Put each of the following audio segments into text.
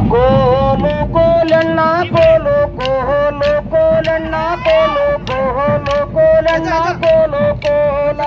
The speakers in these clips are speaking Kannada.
ಕೋಲು ಕೋಲಣ್ಣ ಕೋಲು ಕೋಲು ಕೋಲಣ್ಣ ಕೋಲು ಕೋಲು ಕೋಲಣ್ಣ ಕೋಲು ಕೋಲ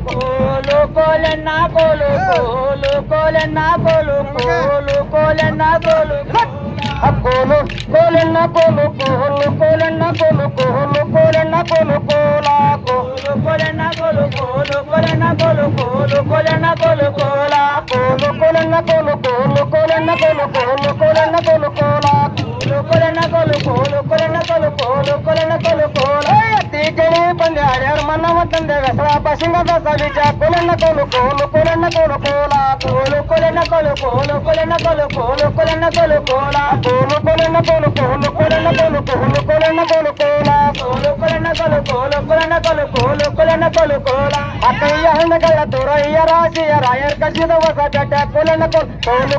ಕೋಲು ಕೋಲಣ್ಣ ಕೋಲು ಕೋಲು ಕೋಲಣ್ಣ ಕೋಲು ಕೋಲು ಕೋಲಣ್ಣ ಕೋಲು ಕೋಲು ಕೋಲಣ್ಣ ಕೋಲು ಕೋಲು ಕೋಲಣ್ಣ ಕೋಲು ಕೋಲು ಕೋಲಣ್ಣ ಕೋಲು ಕೋಲ ಕೋಲು ಕೋಲಣ್ಣ ಕೋಲು ಕೋಲು ಕೋಲಣ್ಣ ಕೋಲು ಕೋಲು ಕೋಲಣ್ಣ ಕೋಲು ಕೋಲ ಕೋಲು ಕೋಲಣ್ಣ ಕೋಲು ಕೋಲು ಕೋಲಣ್ಣ ಕೋಲು ಕೋಲು ಕೋಲಣ್ಣ ಕೋಲು ಕೋಲ ಕೋಲು ಕೋಲಣ್ಣ ಕೋಲು ಕೋಲು ಕೋಲಣ್ಣ ಕೋಲು ಕೋಲು ಕೋಲಣ್ಣ ಕೋಲು ಕೋಲ ತೀಕಳಿ ಬಂದೆ ಹರ್ಯಾರ ಮನ್ನವ ತಂದೆ ವ್ಯಸಳ ಪಶಿಂಗದ ಸವಿಜ ಕೋಲಣ್ಣ ಕೋಲು ಕೋಲು ಕೋಲಣ್ಣ ಕೋಲು ಕೋಲ ಕೋಲು ಕೋಲಣ್ಣ ಕೋಲು ಕೋಲು ಕೋಲಣ್ಣ ಕೋಲು ಕೋಲು ಕೋಲಣ್ಣ ಕೋಲು ಕೋಲ ಕೋಲು ಕೋಲಣ್ಣ ಕೋಲು ಕೋಲು ಕೋಲಣ್ಣ ಕೋಲು ಕೋಲು ಕೋಲಣ್ಣ ಕೋಲು ಕೋಲ ಕೋಲು ಕೋಲಣ್ಣ ಕೋಲು ಕೋಲು ಕೋಲಣ್ಣ ಕೋಲು ಕೋಲು ಕೋಲಣ್ಣ ಕೋಲು ಕೋಲ ಅಕ್ಕಯ್ಯ ಹಣ್ಣಗಳ ತುರಯ್ಯ ರಾಶಿಯ ರಾಯರ್ ಕಸಿದ ಹೊಸ ಚಟ ಕೋಲಣ್ಣ ಕೋಲು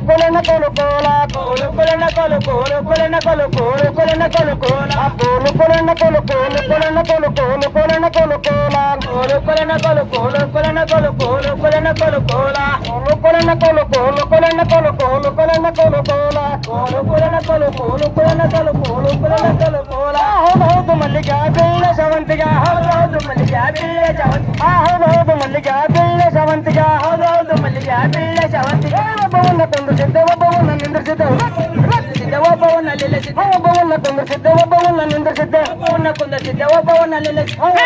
ಕೋಲಣ್ಣ ಕೋಲು ಕೋಲ ಕೋಲು ಕೋಲಣ್ಣ ಕೋಲು ಕೋಲು ಕೋಲಣ್ಣ ಕೋಲು ಕೋಲು ಕೋಲಣ್ಣ ಕೋಲು ಕೋಲ ಕೋಲು ಕೋಲಣ್ಣ ಕೋಲು ಕೋಲು ಕೋಲಣ್ಣ ಕೋಲು ಕೋಲು ಕೋಲಣ್ಣ ಕೋಲು ಕೋಲ ಕೋಲು ಕೋಲಣ್ಣ ಕೋಲು ಕೋಲು ಕೋಲಣ್ಣ ಕೋಲು ಕೋಲು ಕೋಲಣ್ಣ ಕೋಲು ಕೋಲ ಕೋಲು ಕೋಲಣ್ಣ ಕೋಲು ಕೋಲು ಕೋಲಣ್ಣ ಕೋಲು ಕೋಲು ಕೋಲಣ್ಣ ಕೋಲು ಕೋಲ ಕೋಲು ಕೋಲಣ್ಣ ಕೋಲು ಕೋಲು ಕೋಲಣ್ಣ ಕೋಲು ಕೋಲು ಕೋಲಣ್ಣ ಕೋಲು ಕೋಲ ಹೌದು ಹೌದು ಮಲ್ಲಿಗೆ ಬೆಳ್ಳ ಶಾವಂತಿಗೆ ಹೌದು ಹೌದು ಮಲ್ಲಿಗೆ ಬೆಳ್ಳ ಶಾವಂತಿಗೆ ಹೌದು ಹೌದು ಮಲ್ಲಿಗೆ ಬೆಳ್ಳ ಶಾವಂತಿಗೆ ಹೌದು ಹೌದು ಮಲ್ಲಿಗೆ ಬೆಳ್ಳ ಶಾವಂತಿಗೆ ಒಬ್ಬವನ್ನ ಕುಂದಿಸಿದ್ದೆ ಒಬ್ಬವನ್ನ ನಿಂದಿಸಿದ್ದೆ ಒಬ್ಬವನ್ನ ನಿಲ್ಲಿಸಿದ್ದೆ ಒಬ್ಬವನ್ನ ಕುಂದಿಸಿದ್ದೆ ಒಬ್ಬವನ್ನ ನಿಂದಿಸಿದ್ದೆ ಒಬ್ಬವನ್ನ ಕುಂದಿಸಿದ್ದೆ ಒಬ್ಬವನ್ನ ನಿಲ್ಲಿಸಿದ್ದೆ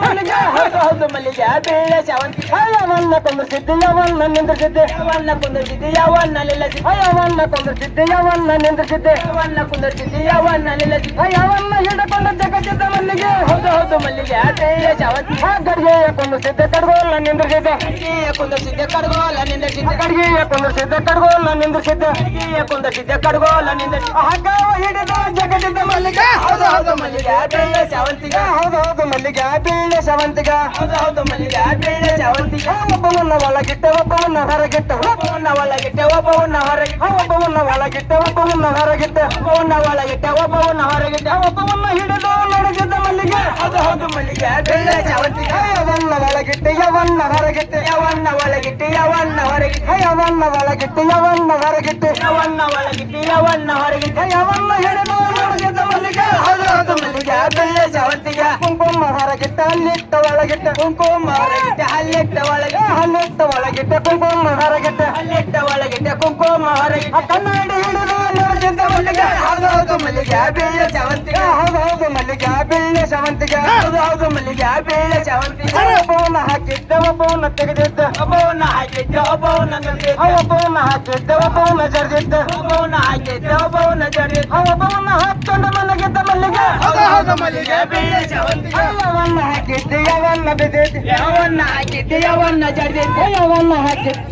ಮಲ್ಲಿಗೆ ಹೌದು ಹೌದು ಮಲ್ಲಿಗೆ ಬೆಳ್ಳ ಶಾವಂತಿಗೆ ಅವನ್ನ ಕುಂದಿಸಿದ್ದೆ ಅವನ್ನ ನಿಂದಿಸಿದ್ದೆ ಅವನ್ನ ಕುಂದಿಸಿದ್ದೆ ಅವನ್ನ ನಿಲ್ಲಿಸಿದ್ದೆ ಅವನ್ನ ಕುಂದಿಸಿದ್ದೆ ಅವನ್ನ ನಿಂದಿಸಿದ್ದೆ ಅವನ್ನ ಕುಂದಿಸಿದ್ದೆ ಅವನ್ನ ನಿಲ್ಲಿಸಿದ್ದೆ ಅವನ್ನ ಹಿಡಿಕೊಂಡು ಜಗತ್ತಿದ್ದ ಮಲ್ಲಿಗೆ ಹೌದು ಹೌದು ಮಲ್ಲಿಗೆ ಬೆಳ್ಳ ಶಾವಂತಿಗೆ ಗಡಿಗೆಯ ಕುಂದಿಸಿದ್ದೆ ಕಡ್ಗೋಲ ನಿಂದಿಸಿದ್ದೆ ಗಡಿಗೆಯ ಕುಂದಿಸಿದ್ದೆ ಕಡ್ಗೋಲ ನಿಂದಿಸಿದ್ದೆ ಗಡಿಗೆಯ ಕುಂದಿಸಿದ್ದೆ ಕಡ್ಗೋಲ ನಿಂದಿಸಿದ್ದೆ ಗಡಿಗೆಯ ಕುಂದಿಸಿದ್ದೆ ಕಡ್ಗೋಲ ನಿಂದಿಸಿದ್ದೆ ಹಗ್ಗವ ಹಿಡಿದು ಜಗತ್ತಿದ್ದ ಮಲ್ಲಿಗೆ ಹೌದು ಹೌದು ಮಲ್ಲಿಗೆ ಬೆಳ್ಳ ಶಾವಂತಿಗೆ ಹೌದು ಹೌದು ಮಲ್ಲಿಗೆ ಬೆಳ್ಳ ಶಾವಂತಿಗೆ ಹೌದು ಹೌದು ಮಲ್ಲಿಗೆ ಬೆಳ್ಳ ಶಾವಂತಿಗೆ ಒಬ್ಬವನ್ನ ಒಳಗಿಟ್ಟೆ ಒಬ್ಬವನ್ನ ಹೊರಗಿಟ್ಟೆ ಒಬ್ಬವನ್ನ ಒಳಗಿಟ್ಟೆ ಒಬ್ಬವನ್ನ ಹೊರಗಿಟ್ಟೆ ಒಬ್ಬವನ್ನ ಒಳಗಿಟ್ಟೆ ಒಬ್ಬವನ್ನ ಹೊರಗಿಟ್ಟೆ ಒಬ್ಬವನ್ನ ಒಳಗಿಟ್ಟೆ ಒಬ್ಬವನ್ನ ಹೊರಗಿಟ್ಟೆ ಒಬ್ಬವನ್ನ ಹಿಡಿದು ನಡೆಸಿದ್ದ ಮಲ್ಲಿಗೆ ಹೌದು ಹೌದು ಮಲ್ಲಿಗೆ ಬೆಳ್ಳ ಶಾವಂತಿಗೆ ಯವನ್ನ ಒಳಗಿಟ್ಟೆ ಯವನ್ನ ಹೊರಗಿಟ್ಟೆ ಯವನ್ನ ಒಳಗಿಟ್ಟೆ ಯವನ್ನ ಹೊರಗಿಟ್ಟೆ ಯವನ್ನ ಒಳಗಿಟ್ಟೆ ಯವನ್ನ ಹೊರಗಿಟ್ಟೆ ಯವನ್ನ ಒಳಗಿಟ್ಟೆ ಯವನ್ನ ಹೊರಗಿಟ್ಟೆ ಯವನ್ನ ಹಿಡಿದು ನಡೆಸಿದ್ದ ಮಲ್ಲಿಗೆ ಹೌದು ಹೌದು ಮಲ್ಲಿಗೆ ಬೆಳ್ಳ ಶಾವಂತಿಗೆ ಕುಂಕುಮ ಹೊರಗಿಟ್ಟ ಹಲ್ಲಿಟ್ಟ ಒಳಗಿಟ್ಟ ಕುಂಕುಮ ಹೊರಗಿಟ್ಟ ಹಲ್ಲಿಟ್ಟ ಒಳಗೆ ಹಲ್ಲಿಟ್ಟ ಒಳಗಿಟ್ಟ ಕುಂಕುಮ ಹೊರಗಿಟ್ಟ ಹಲ್ಲಿಟ್ಟ ಒಳಗಿಟ್ಟ ಕುಂಕುಮ ಹೊರಗಿಟ್ಟ ಕನ್ನಡಿ ಹಿಡಿದು ನಡೆಸಿದ್ದ ಮಲ್ಲಿಗೆ ಹೌದು ಹೌದು ಮಲ್ಲಿಗೆ ಬೆಳ್ಳ ಶಾವಂತಿಗೆ ಹೌದು ಹೌದು ಮಲ್ಲಿಗೆ ಬೆಳ್ಳ ಶಾವಂತಿಗೆ ಹೌದು ಹೌದು ಮಲ್ಲಿಗೆ ಬೆಳ್ಳ ಶಾವಂತಿಗೆ ಒಬ್ಬವನ್ನ ಹಾಕಿದ್ದ ಒಬ್ಬವನ್ನ ತೆಗೆದಿದ್ದ ಒಬ್ಬವನ್ನ ಹಾಕಿದ್ದ ಒಬ್ಬವನ್ನ ತೆಗೆದಿದ್ದ ಒಬ್ಬವನ್ನ ಹಾಕಿದ್ದ ಒಬ್ಬವನ್ನ ಜರಿದಿದ್ದ ಒಬ್ಬವನ್ನ ಹಾಕಿದ್ದ ಒಬ್ಬವನ್ನ ಜರಿದಿದ್ದ ಒಬ್ಬವನ್ನ ಹಾಕೊಂಡು ಮಲಗಿದ್ದ ಮಲ್ಲಿಗೆ ಹೌದು ಹೌದು ಮಲ್ಲಿಗೆ ಬೆಳ್ಳ ಶಾವಂತಿಗೆ ಯವನ್ನ ಹಾಕಿದ್ದ ಯವನ್ನ ಬಿದ್ದಿದ್ದ ಯವನ್ನ ಹಾಕಿದ್ದ ಯವನ್ನ ಜರಿದಿದ್ದ ಯವನ್ನ ಹಾಕಿದ್ದ